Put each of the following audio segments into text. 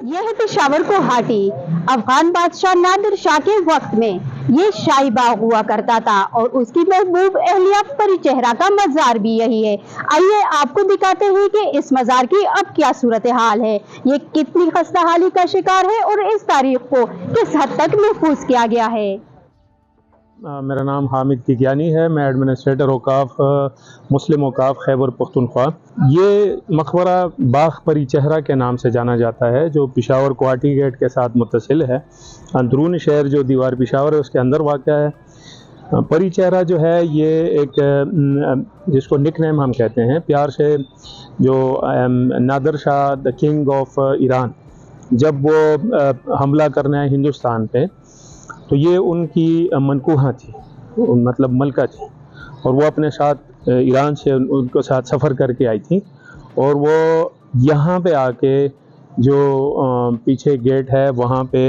यह है पेशावर को हाटी। अफगान बादशाह नादिर शाह के वक्त में ये शाही बाग हुआ करता था और उसकी महबूब अहलिया परी चेहरा का मजार भी यही है। आइए आपको दिखाते हैं कि इस मजार की अब क्या सूरत हाल है, ये कितनी खस्ताहाली का शिकार है और इस तारीख को किस हद तक महफूज किया गया है। मेरा नाम हामिद किकियानी है। मैं एडमिनिस्ट्रेटर औकाफ मुस्लिम औकाफ खैबर पख्तूनख्वा। ये मकबरा बाग परी चेहरा के नाम से जाना जाता है, जो पेशावर क्वार्टी गेट के साथ मुत्तसिल है। अंदरून शहर जो दीवार पेशावर है उसके अंदर वाक़या है। परी चेहरा जो है ये एक जिसको निक नेम हम कहते हैं प्यार से, जो Nadir Shah the king of Iran जब वो हमला करने आए हिंदुस्तान पे, तो ये उनकी मनकूहा थी, मतलब मलका थी, और वो अपने साथ ईरान से उनके साथ सफ़र करके आई थी। और वो यहाँ पे आके जो पीछे गेट है वहाँ पे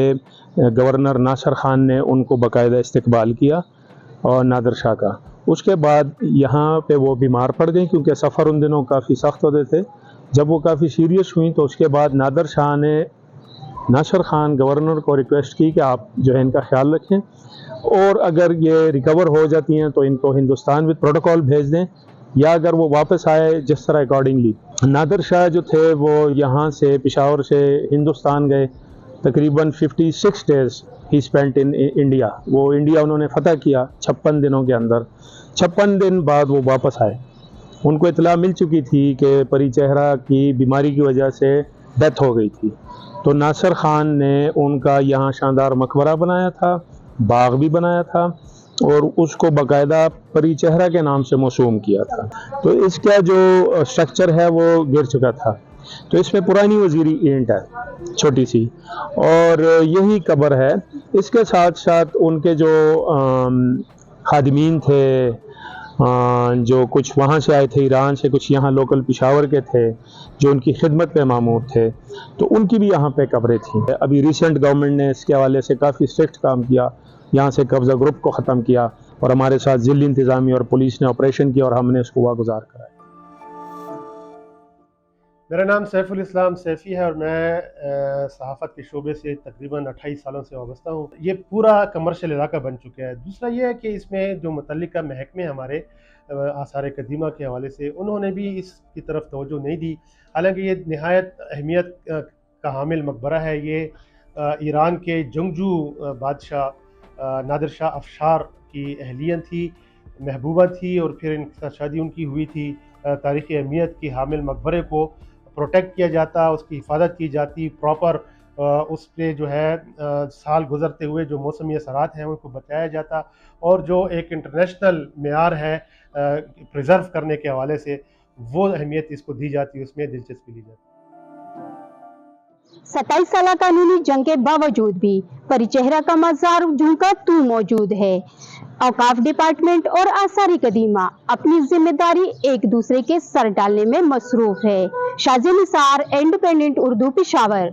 गवर्नर नासिर ख़ान ने उनको बाकायदा इस्तकबाल किया और नादिर शाह का। उसके बाद यहाँ पे वो बीमार पड़ गई क्योंकि सफ़र उन दिनों काफ़ी सख्त होते थे। जब वो काफ़ी सीरियस हुई तो उसके बाद नादिर शाह ने नासिर ख़ान गवर्नर को रिक्वेस्ट की कि आप जो है इनका ख्याल रखें और अगर ये रिकवर हो जाती हैं तो इनको हिंदुस्तान विद प्रोटोकॉल भेज दें, या अगर वो वापस आए जिस तरह अकॉर्डिंगली। नादिर शाह जो थे वो यहाँ से पेशावर से हिंदुस्तान गए। तकरीबन 56 days he spent in India. वो इंडिया उन्होंने फ़तह किया 56 दिनों के अंदर। 56 दिन बाद वो वापस आए। उनको इतला मिल चुकी थी कि परी चेहरा की बीमारी की वजह से डेथ हो गई थी। तो नासिर ख़ान ने उनका यहाँ शानदार मकबरा बनाया था, बाग भी बनाया था और उसको बाकायदा परी चेहरा के नाम से मौसूम किया था। तो इसका जो स्ट्रक्चर है वो गिर चुका था। तो इसमें पुरानी वज़ीरी ईंट है छोटी सी, और यही कब्र है। इसके साथ साथ उनके जो खादिमीन थे, जो कुछ वहाँ से आए थे ईरान से, कुछ यहाँ लोकल पेशावर के थे जो उनकी खिदमत पे मामूर थे, तो उनकी भी यहाँ पे कब्रें थी। अभी रिसेंट गवर्नमेंट ने इसके हवाले से काफ़ी स्ट्रिक्ट काम किया, यहाँ से कब्ज़ा ग्रुप को ख़त्म किया और हमारे साथ ज़िली इंतज़ामी और पुलिस ने ऑपरेशन किया और हमने इसको वागुज़ार कराया। मेरा नाम सैफुल इस्लाम सैफ़ी है और मैं सहाफ़त के शोबे से तकरीबन 28 सालों से वाबस्ता हूँ। ये पूरा कमर्शियल इलाका बन चुका है। दूसरा ये है कि इसमें जो मुतल्लिका महकमे हमारे आसार कदीमा के हवाले से, उन्होंने भी इसकी तरफ तवज्जो नहीं दी। हालांकि ये नहायत अहमियत का हामिल मकबरा है। ये ईरान के जंगजू बादशाह नादिर शाह अफशार की अहलियन थी, महबूबा थी, और फिर इनके साथ शादी उनकी हुई थी। तारीख़ी अहमियत की हामिल मकबरे को प्रोटेक्ट किया जाता, उसकी हिफाजत की जाती, प्रॉपर उस पर जो है साल गुजरते हुए जो मौसमी असरात हैं उनको बताया जाता, और जो एक इंटरनेशनल मेयार है प्रिजर्व करने के हवाले से, वो अहमियत इसको दी जाती है, उसमें दिलचस्पी ली जाती है। 27 साल कानूनी जंग के बावजूद भी परी चेहरा का मजार झुमका तू मौजूद है। औकाफ डिपार्टमेंट और आसारी कदीमा अपनी जिम्मेदारी एक दूसरे के सर डालने में मसरूफ है। शाज़ी निसार, इंडिपेंडेंट उर्दू, पेशावर।